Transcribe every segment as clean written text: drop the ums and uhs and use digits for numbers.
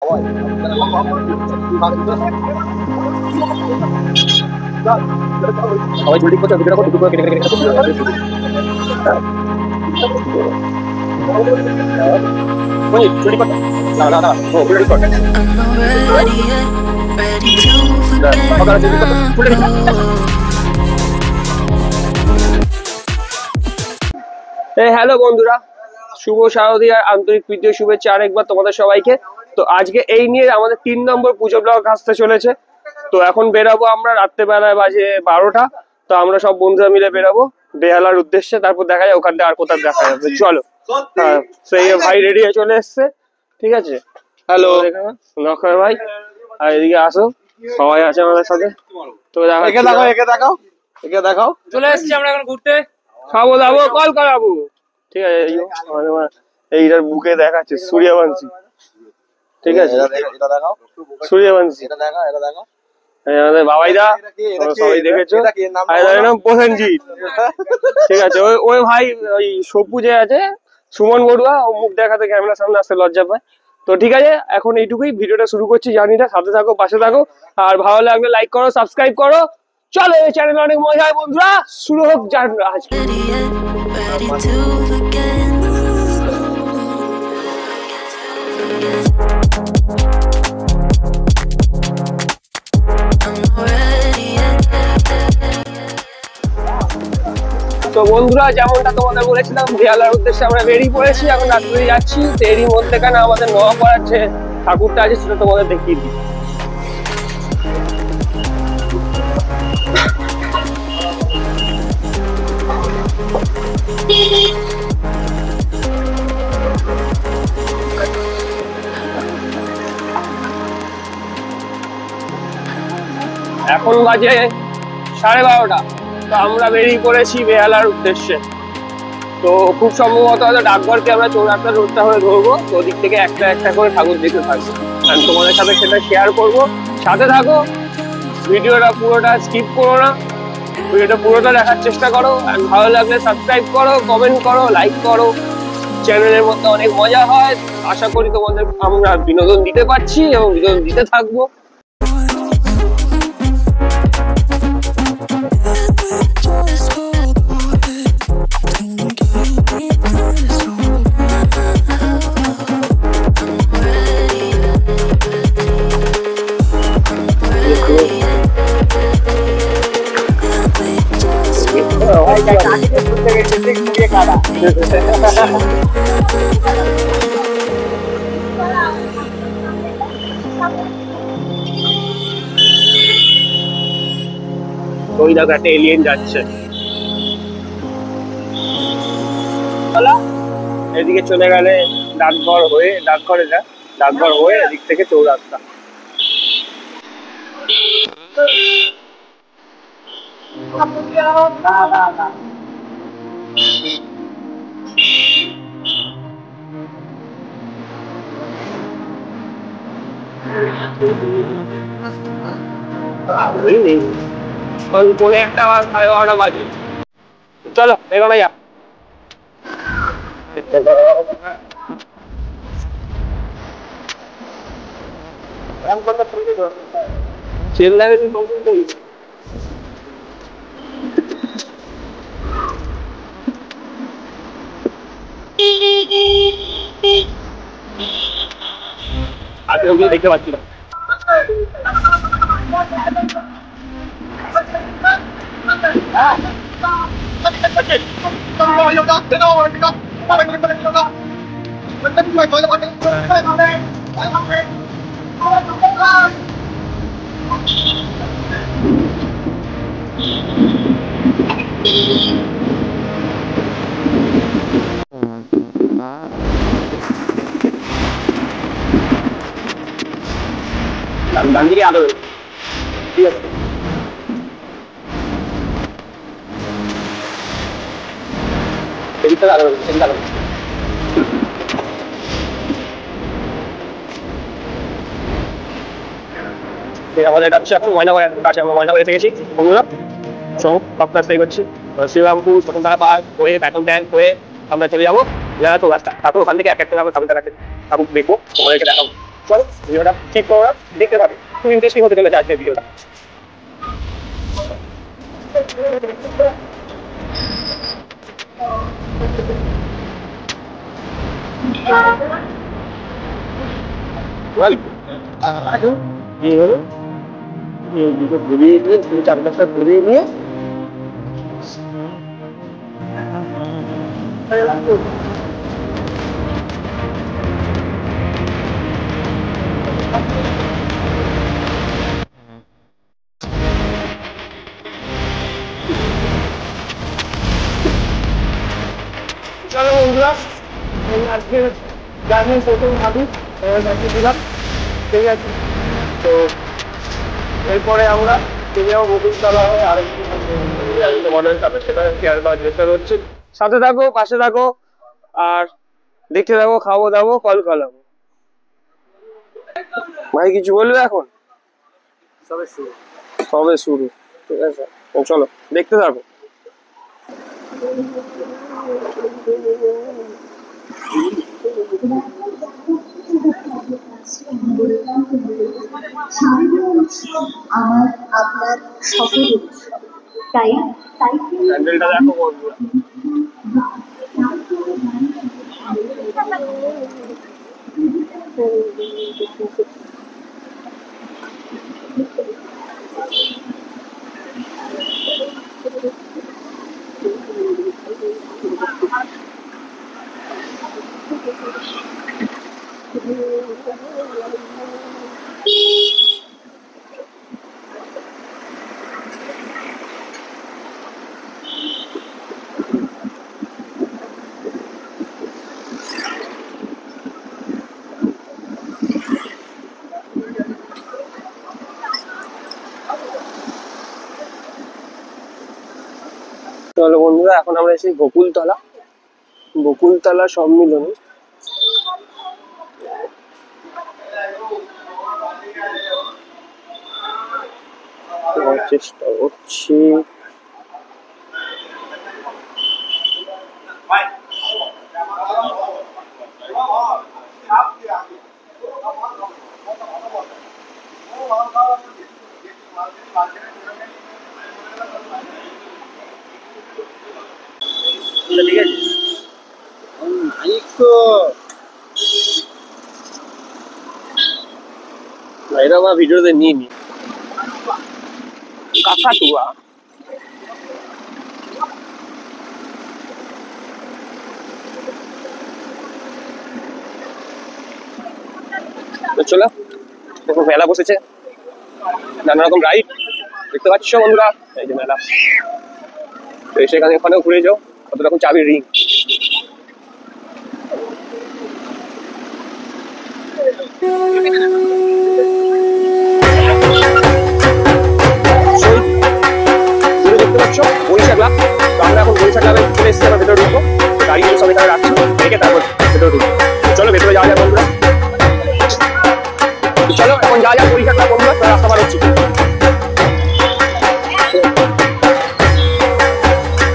সবাই জলদি করতে ভিডিওটা দুটো করে কেটে কেটে কেটে ওই জলদি করতে না না না ও জলদি করতে সকালে জলদি করতে ফুলে হ্যালো বন্ধুরা, শুভ শারদীয়ার আন্তরিক প্রীতি ও শুভেচ্ছা আরেকবার তোমাদের সবাইকে। তো আজকে এই নিয়ে আমাদের 3 নম্বর পুজো ব্লগ আসতে চলেছে। তো এখন বেরাবো আমরা, রাত্রেবেলায় বাজে 12টা। তো আমরা সব বন্ধুরা মিলে বেরাবো বেহালার উদ্দেশ্যে, তারপর দেখা যায় ওখানটা আর কোথাও দেখা যাবে। চলো, হ্যাঁ সেই ভাই রেডি হয়ে চলে এসছে, ঠিক আছে। হ্যালো নক্ষয় ভাই, আর এদিকে আসো, সবাই আছে আমাদের সাথে। তো একে দেখাও চলে এসেছি আমরা এখন ঘুরতে, খাবো দাবো কল করাবো, ঠিক আছে। এইটার বুকে দেখাচ্ছে সূর্যবংশী, ঠিক আছে। সূর্যবংশী আমাদের বাবাইদা, সবাই দেখেছো। প্রসেনজিৎ, ঠিক আছে। ওই ভাই ওই সপু যে আছে সুমন বড়ুয়া, ও মুখ দেখাতে ক্যামেরার সামনে আসতে লজ্জা পায়। তো ঠিক আছে, এখন এইটুকুই, ভিডিওটা শুরু করছি। জানিটা সাথে থাকো, পাশে থাকো, আর ভালো লাগলে লাইক করো, সাবস্ক্রাইব করো। চলো, এই চ্যানেলে অনেক মজা হয় বন্ধুরা, শুরু হোক যাত্রা আজকে। তো বন্ধুরা, যেমনটা তোমাদের বলেছিলাম, বেহালার উদ্দেশ্যে আমরা বেরিয়ে পড়েছি, এখন রাত্রে যাচ্ছি। তো এরই মধ্যেখানে আমাদের নওয়াপাড়ার যে ঠাকুরটা আছে সেটা তোমাদের দেখিয়ে দিই। এখন বাজে 12:30। তো আমরা বেরিয়ে পড়েছি বেহালার উদ্দেশ্যে। তো খুব সম্ভবত হয়তো ডাকঘরকে আমরা চৌরাস্তা রোডটা হয়ে ধরবো। তো ওদিক থেকে একটা একটা করে ঠাকুর দেখতে থাকবো, আর তোমাদের সাথে সেটা শেয়ার করবো। সাথে থাকো, ভিডিওটা পুরোটা স্কিপ করো না, ভিডিওটা পুরোটা দেখার চেষ্টা করো। আর ভালো লাগলে সাবস্ক্রাইব করো, কমেন্ট করো, লাইক করো। চ্যানেলের মধ্যে অনেক মজা হয়, আশা করি তোমাদের আমরা বিনোদন দিতে পারছি এবং বিনোদন দিতে থাকবো। ওই দেখো একটা এলিয়েন যাচ্ছে, এদিকে চলে গেলে ডাকঘর হয়ে, ডাকঘর হয়ে এদিক থেকে চৌরাস্তা। পরে একটা 12:30 বাজে। চলো এবার ভাইয়া, দেখতে পাচ্ছি না। ডান দিকে আলো, ঠিক আছে। আমাদের কাছে এখন ময়নাবাড়ির কাছে, আমরা ময়নাবাড়ি এসে গেছি বন্ধুরা। সব রাস্তায় করছি শ্রীরামপুর প্রথমতলা পার্ক হয়ে ব্যাটন ট্যাঙ্ক হয়ে আমরা চলে যাবো তো রাস্তা। তারপর ওখান থেকে এক একটা ঠাকুর দেখবো, তোমাদেরকে দেখাবো। চলো ভিডিওটা ঠিক করে দেখতে থাকো, খুব ইন্টারেস্টিং হতে চলেছে আজকের ভিডিওটা। চারপাশটা ঘুরিয়ে নিয়ে চলো বন্ধুরা, আজকে জার্নির প্রথম ভাবি দিলাম, ঠিক আছে। তো এরপরে আমরা যাবো বকুলতলা হয়ে আরেকটু মডেল টাপে, সেটা শেয়ার করার চেষ্টা করছি। সাথে থাকো, পাশে থাকো, আর দেখতে থাকো, খাবো দাবো, কল ফলাবো। ভাই কিছু বলবে এখন? সবে শুরু, ঠিক আছে, চলো দেখতে থাকো। আমার আপনার সকলের উৎসব, তাই প্যান্ডেলটা দেখো বন্ধুরা। চলো বন্ধুরা, এখন আমরা এসেছি বকুলতলা সম্মিলনী। চেষ্টা করছি ঠিক আছে। এটা আমার ভিডিওতে নিয়ে নি কাকাতুয়া। চলো দেখো, মেলা বসেছে, নানা রকম রাইড দেখতে পাচ্ছ বন্ধুরা, এই যে মেলা। তো সেখানে ওখানেও ঘুরে যাও, কত রকম চাবির রিং। দেখতে পাচ্ছ বরিশা ক্লাব। তো আমরা এখন বরিশা ক্লাবে চলে এসেছি, আমরা ভেতরে ঢুকবো, গাড়িগুলো সব এখানে রাখছি, রেখে তারপর ভেতরে ঢুকবো। চলো ভেতরে যাওয়া যায় বন্ধুরা, চলো এখন যাওয়া যাক বরিশা ক্লাব বন্ধুরা, রাস্তা পার হচ্ছি।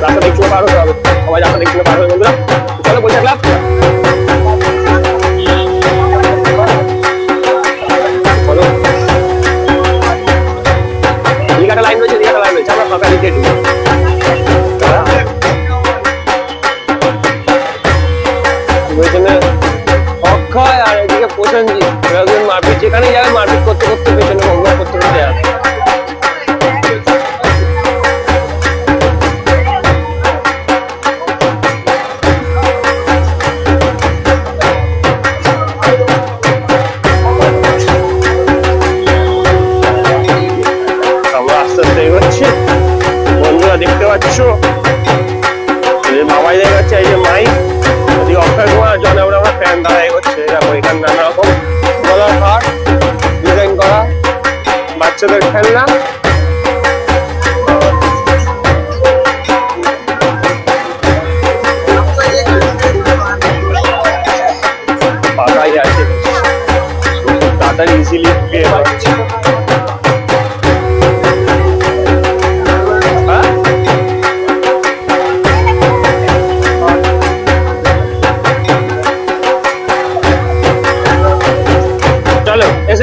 রাস্তা দেখতে পার হতে হবে, সবাই রাস্তা দেখতে পার হবে বন্ধুরা। চলো বরিশা ক্লাব। চলো দিঘাটা লাইন রয়েছে, আমরা ফাঁকা দিকে ঢুকবো। অক্ষয় আর এদিকে প্রসেনজিৎ মারপিট, যেখানে যাবে মারপিট করতে করতে পেছনে অভিনয় করতে করতে যাবে। আমরা আস্তে আস্তে এগোচ্ছি বন্ধুরা, দেখতে পাচ্ছ বাবাই দেখাচ্ছে, এই যে মাই অক্ষয় কুমার জন, আমরা ফ্যান দ্বারা এগোচ্ছে। দেখো এখানে নানা রকম গলার হার ডিজাইন করা, বাচ্চাদের খেলনা, পাকাই আছে, তাড়াতাড়ি ইজিলি পেয়ে যাচ্ছে।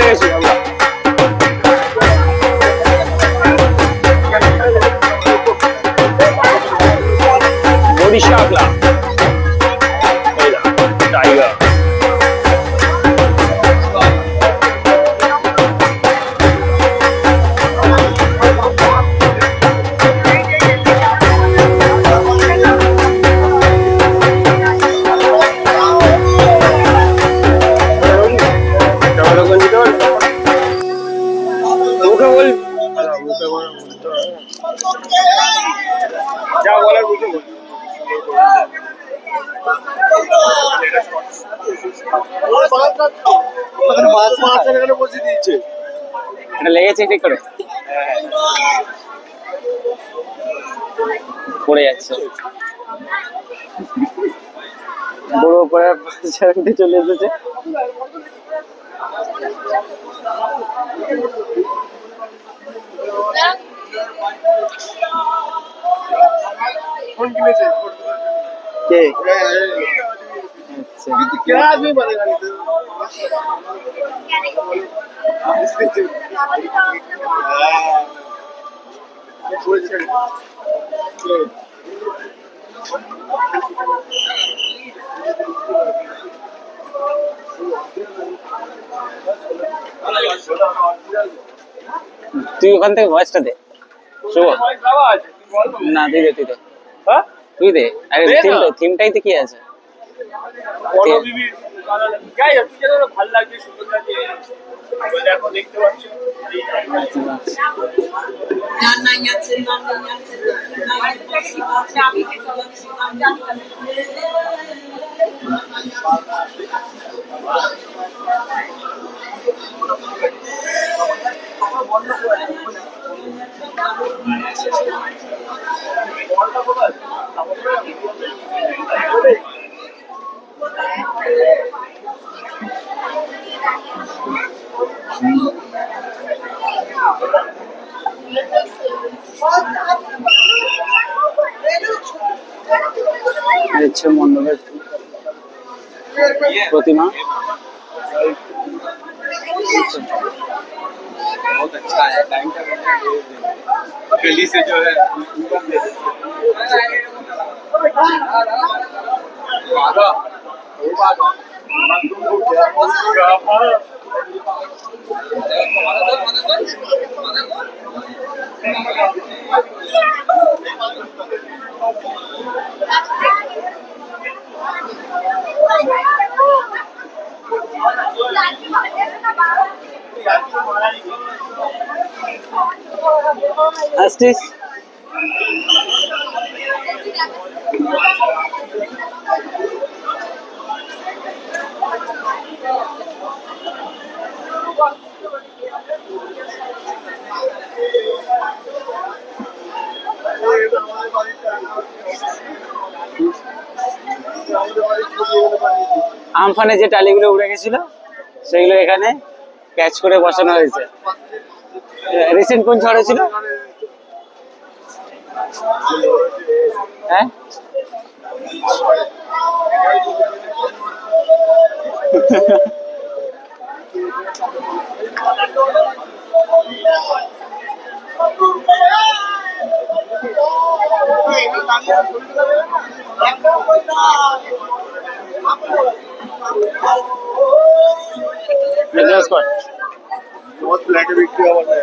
এসে গেছি আমরা। Barisha club, tiger. যা বলার বুঝে বল। এটা লেগেছে ঠিক করে পড়ে যাচ্ছে। বড় পরে চলে এসেছে। কে? তুই ওখান থেকে ভয়েসটা দে। শুভ না, তুই দে, তুই দে, তুই দে। আরে থিমটাই তো কি আছে? ভালো লাগছে, সুন্দর লাগছে, দেখো দেখতে পাচ্ছ। মণ্ডপের प्रतिमा बहुत अच्छा है। टाइम का दिल्ली से जो है Astis আমফানে যে টালিগুলো উড়ে গেছিল সেগুলো এখানে ক্যাচ করে বসানো হয়েছে। রিসেন্ট কোন ঝড় হয়েছিল? হ্যাঁ, बहुत ब्लैक बिक्री हुआ है।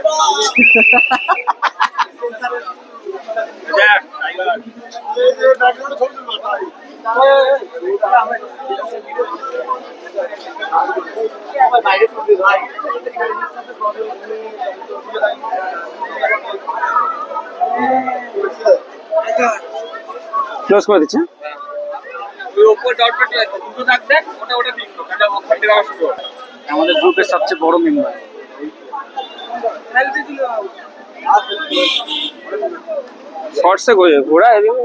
ক্লোজ করে দিচ্ছি। আমাদের গ্রুপের সবচেয়ে বড় মেম্বার। শর্টসে ঘোরা এদিকে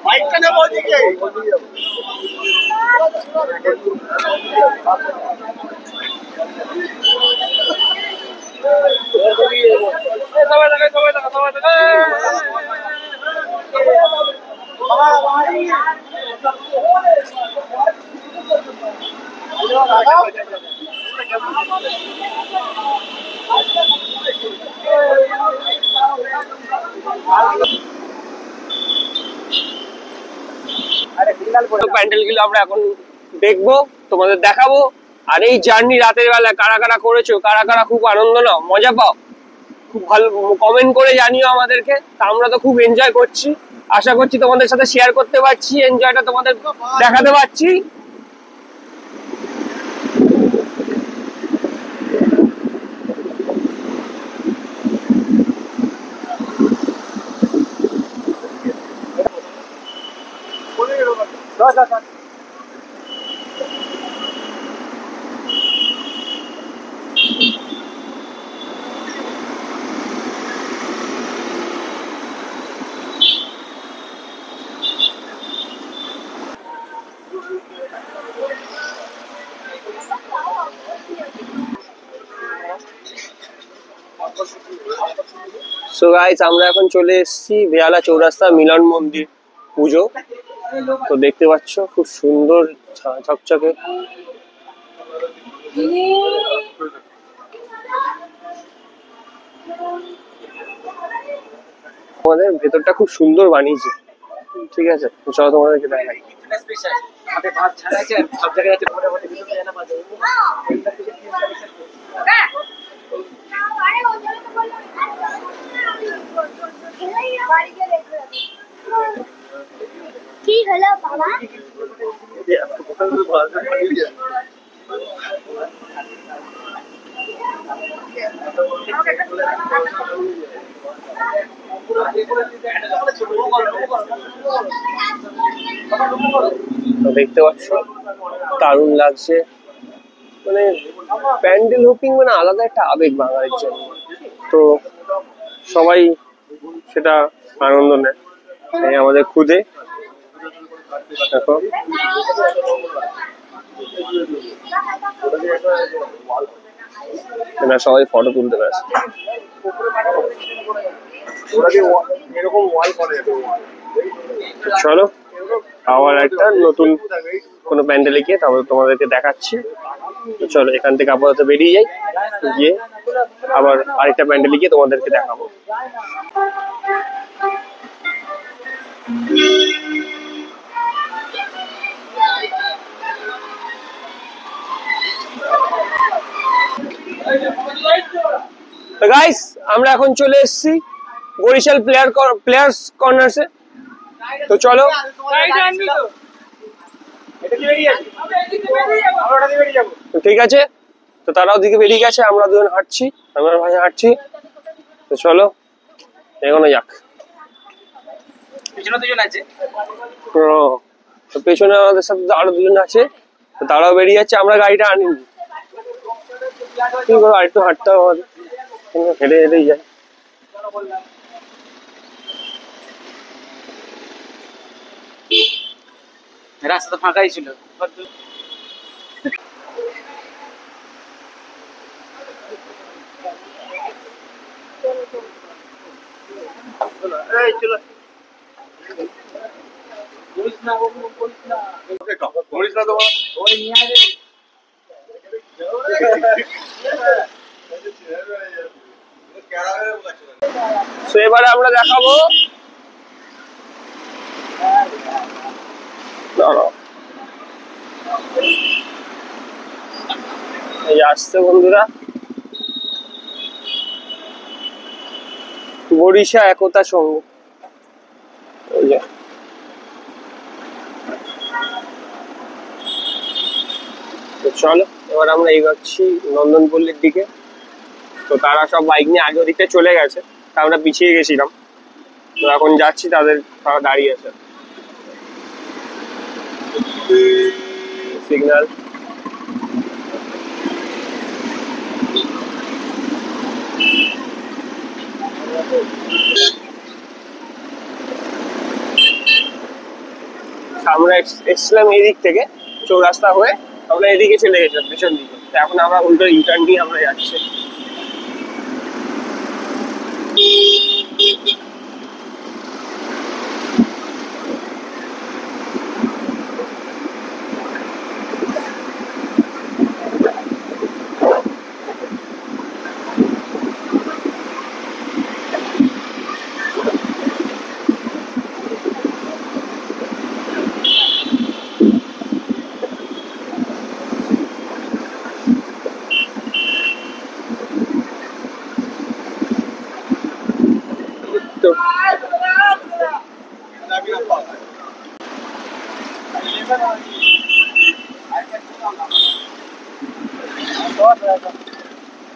বাইকটা নেবো ওদিকে। সবাই প্যান্ডেল গুলো আমরা এখন দেখবো, তোমাদের দেখাবো। আর এই জার্নি রাতের বেলা কারা কারা করেছো, কারা কারা খুব আনন্দ নাও, মজা পাও, খুব ভালো কমেন্ট করে জানিও আমাদেরকে। তা আমরা তো খুব এনজয় করছি, আশা করছি তোমাদের সাথে শেয়ার করতে পারছি, এনজয়টা তোমাদের দেখাতে পারছি। সো গাইস, আমরা এখন চলে এসেছি বেহালা চৌরাস্তা মিলন মন্দির পুজো। তো দেখতে পাচ্ছ খুব সুন্দর ঝকঝকে। আমাদের ভেতরটা খুব সুন্দর বানিয়েছে, ঠিক আছে? চলো তোমাদেরকে দেখাই। কি হলো বাবা? দেখতে পাচ্ছ দারুণ লাগছে, মানে প্যান্ডেল হোপিং মানে আলাদা একটা আবেগ বাঙালির জন্য। তো সবাই সেটা আনন্দ নেয়। এই আমাদের খুদে দেখো, এরা সবাই ফটো তুলতে ব্যস্ত। চলো আবার একটা নতুন কোনো প্যান্ডেলে গিয়ে তারপর তোমাদেরকে দেখাচ্ছি। তো চলো এখান থেকে আপাতত বেরিয়ে যাই, গিয়ে আবার আরেকটা প্যান্ডেলে গিয়ে তোমাদেরকে দেখাবো। তো গাইস, আমরা এখন চলে এসেছি বরিশাল প্লেয়ার্স কর্নার্সে। তো চলো, ঠিক আছে। তো তারাও দিকে বেরিয়ে গেছে, আমরা দুজন হাঁটছি, আমার ভাই হাঁটছি। তো চলো এগোনো যাক। তো পেছনে আমাদের সাথে আরো দুজন আছে, তো তারাও বেরিয়ে যাচ্ছে। আমরা গাড়িটা আনিনি, কি করবো, আরেকটু হাঁটতে হবে আমাদের, হেঁটে হেঁটেই যাই। রাস্তা ফাঁকাই ছিল। তো এবারে আমরা দেখাবো, এই আসছে বন্ধুরা, বরিশা একতা সংঘ। তো চলো এবার আমরা এগোচ্ছি নন্দনপল্লীর দিকে। তো তারা সব বাইক নিয়ে আগে ওদিকটা চলে গেছে, তা আমরা পিছিয়ে গেছিলাম। তো এখন যাচ্ছি, তারা দাঁড়িয়ে আছে। সিগন্যাল আমরা এসছিলাম এদিক থেকে, চৌরাস্তা হয়ে আমরা এদিকে চলে গেছিলাম পেছন দিকে। এখন আমরা উল্টো ইউটার্ন নিয়ে আমরা যাচ্ছি।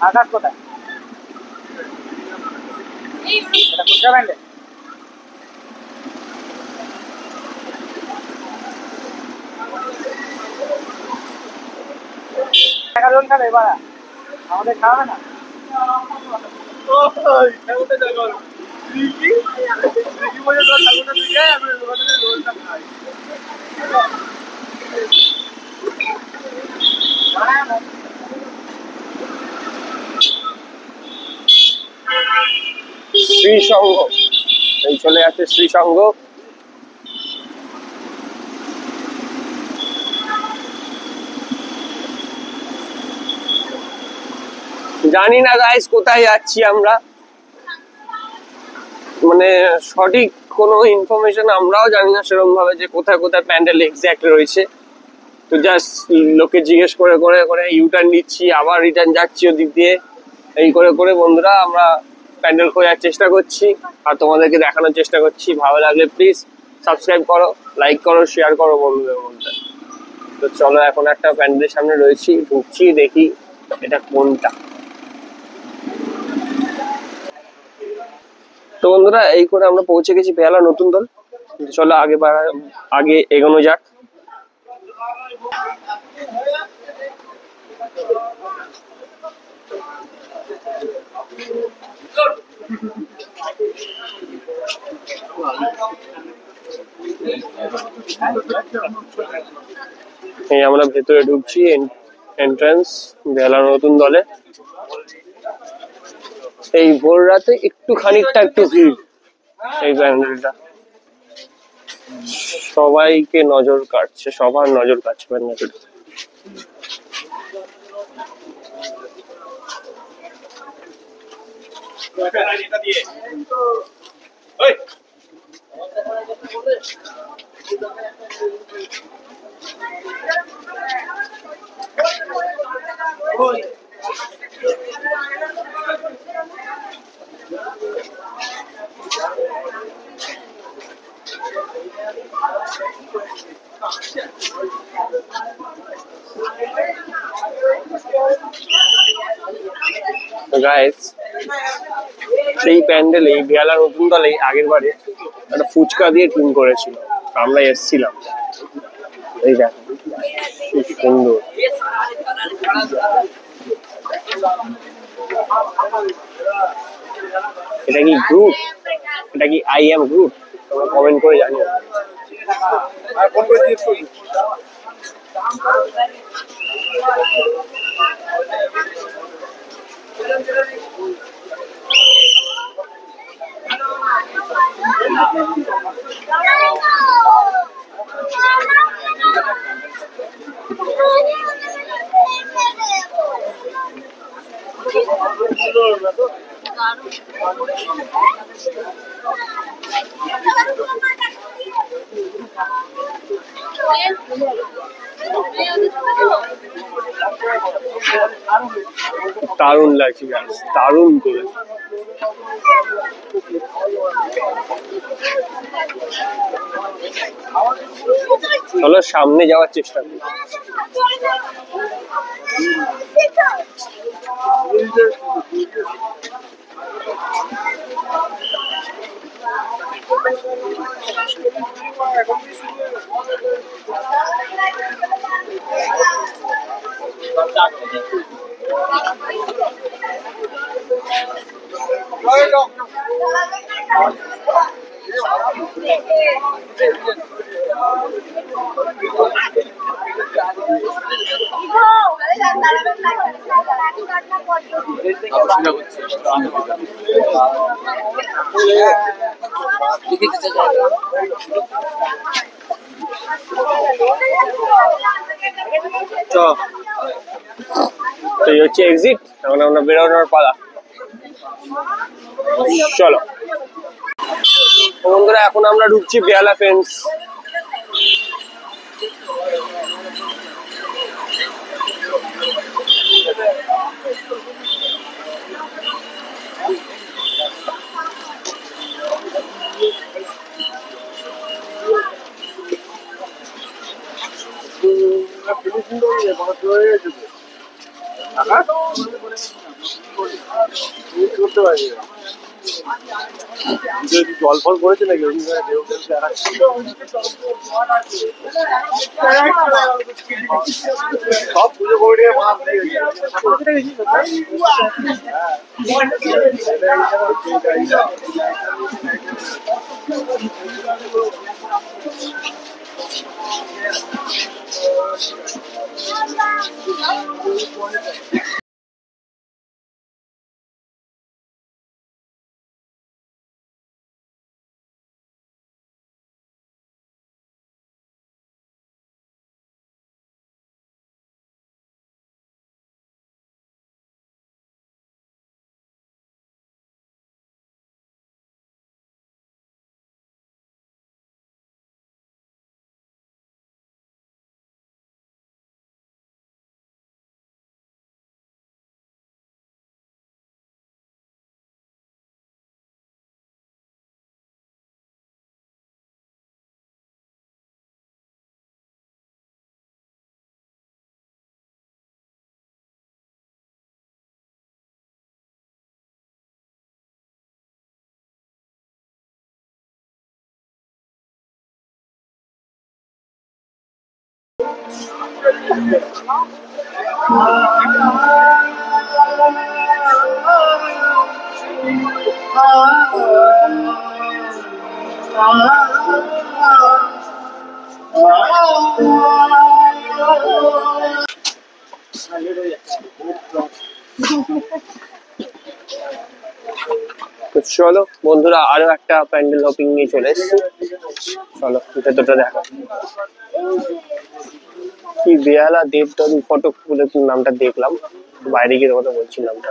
আকাশ কোথায়? এটা খুচরা ব্যান্ডে? জন খাবে এবার আমাদের খাওয়াবে না? শ্রী সংঘ, এই চলে যাচ্ছে শ্রী সংঘ। জানি না গাইস কোথায় যাচ্ছি আমরা, মানে সঠিক কোনো ইনফরমেশন আমরাও জানি না সেরকম ভাবে যে কোথায় কোথায় প্যান্ডেল এক্স্যাক্ট রয়েছে। তো জাস্ট লোকে জিজ্ঞেস করে করে করে ইউটার্ন নিচ্ছি, আবার রিটার্ন যাচ্ছি ওদিক দিয়ে, এই করে করে বন্ধুরা আমরা প্যান্ডেল খোঁজার চেষ্টা করছি আর তোমাদেরকে দেখানোর চেষ্টা করছি। ভালো লাগলে প্লিজ সাবস্ক্রাইব করো, লাইক করো, শেয়ার করো বন্ধুদের মধ্যে। তো চলো এখন একটা প্যান্ডেলের সামনে রয়েছি, ঢুকছি, দেখি এটা কোনটা। তো বন্ধুরা এই করে আমরা পৌঁছে গেছি বেহালা নতুন দল। চলো আগে এগোনো যাক। এই আমরা ভেতরে ঢুকছি, এন্ট্রান্স বেহালা নতুন দলে। এই ভোর রাতে একটু খানিকটা একটু ভিড় এই প্যান্ডেলটা, সবাইকে নজর কাটছে, সবার নজর কাটছে প্যান্ডেলটা। গাইস সেই প্যান্ডেলে বেহালা নতুন দলে আগের বারে একটা ফুচকা দিয়ে টিম করেছিল, আমরা এসেছিলাম। এই দেখো কি সুন্দর, এটা কি গ্রুপ, এটা কি আই এম গ্রুপ? তোমরা কমেন্ট করে জানিও। দারুণ লাগছে গাইস, দারুণ করে। চলো সামনে যাওয়ার চেষ্টা করি। তো এই হচ্ছে এক্সিট, এখন আমরা বেরোনোর পালা। চলো বন্ধুরা এখন আমরা ঢুকছি বেহালা ফ্রেন্ডস। করতে পারি জল ফল করেছে নাকি সব পুজো করে দিয়ে মাছ তো চলো বন্ধুরা, আরো একটা প্যান্ডেল হপিং নিয়ে চলে এসেছি। চলো ভেতরটা দেখো। কি বেহালা দেবদারু ফটো বলে নামটা দেখলাম, বাইরে গিয়ে কথা বলছি নামটা।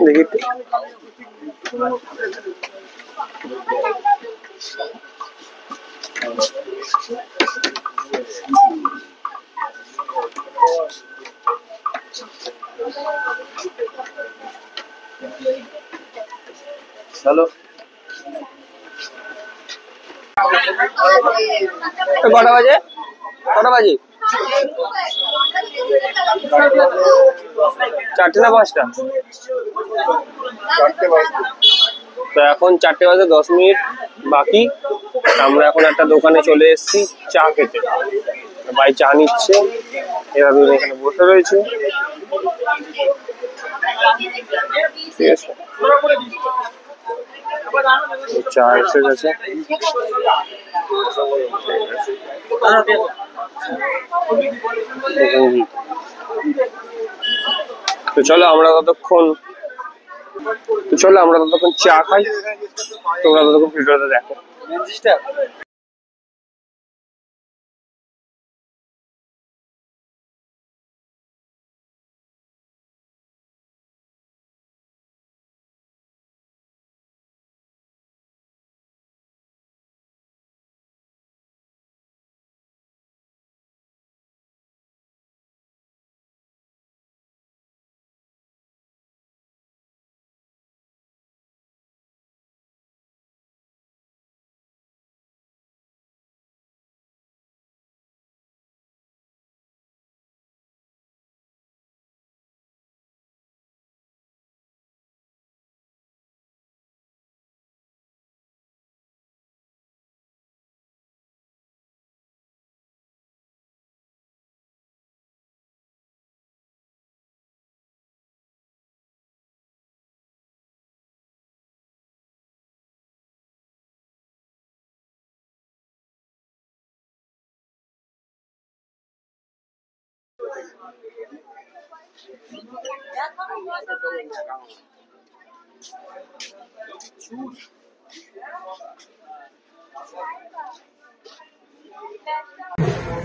দেখি হ্যালো কটা বাজে? কটা বাজে? 4টে না 5টা? তো এখন 4টে বাজে 10 মিনিট বাকি। আমরা এখন একটা দোকানে চলে এসেছি চা খেতে। ভাই চা নিচ্ছে, এরা দুজন এখানে বসে রয়েছে। ঠিক আছে, চা এসে গেছে। তো চলো আমরা ততক্ষণ চা খাই, তোমরা ততক্ষণ ভিডিওটা দেখো।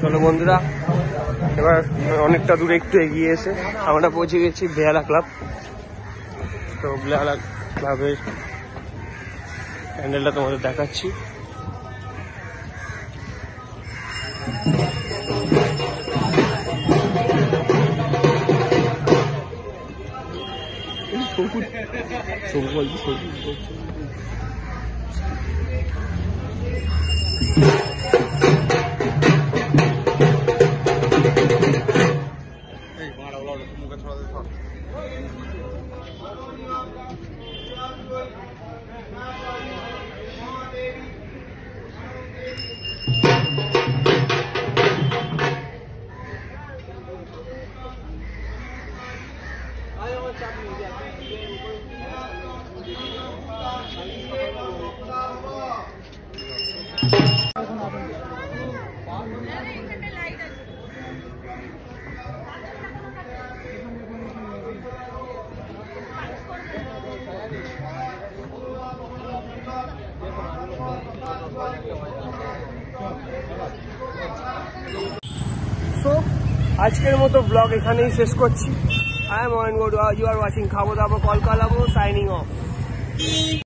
চলো বন্ধুরা, এবার অনেকটা দূরে একটু এগিয়ে এসে আমরা পৌঁছে গেছি বেহালা ক্লাব। তো বেহালা ক্লাবের প্যান্ডেলটা তোমাদের দেখাচ্ছি। সো আজকের মতো ব্লগ এখানেই শেষ করছি। I am Ayan Gour, you are watching Khabo Dabo কলকাতাবো, signing off.